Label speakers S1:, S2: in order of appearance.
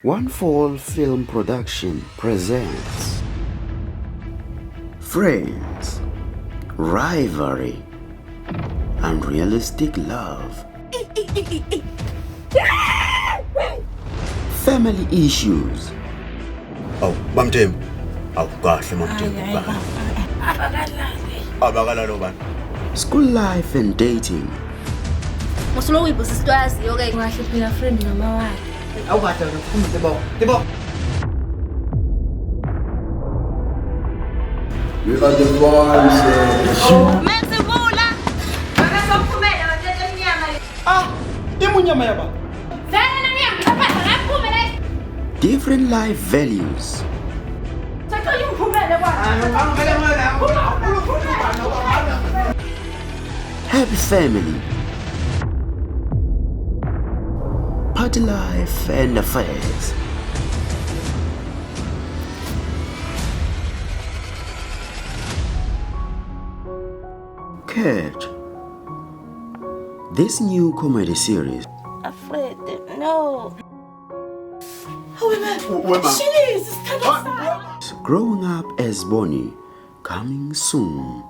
S1: One Fall Film Production presents Friends, Rivalry, Unrealistic Love, Family Issues.
S2: Aw, Ma'am Tim. Aw, kahle Ma'am Tim. Abakalalo bani?
S1: School Life and Dating.
S3: Musulo uyibuza isitwazi okay
S4: Kahle phela friend noma wakhe.
S5: Awukahle ngifuna Tibo.
S2: We are the ones.
S3: Menzibula akasophumela bathethe eminyama le
S5: Imunyama yaba.
S3: vele neminyama lapha ngaphume le
S1: Different life values.
S3: sathola imphumela
S1: Happy family. Party life and affairs. Catch this new comedy series.
S4: Afraid no.
S1: Growing Up as Bonnie, coming soon.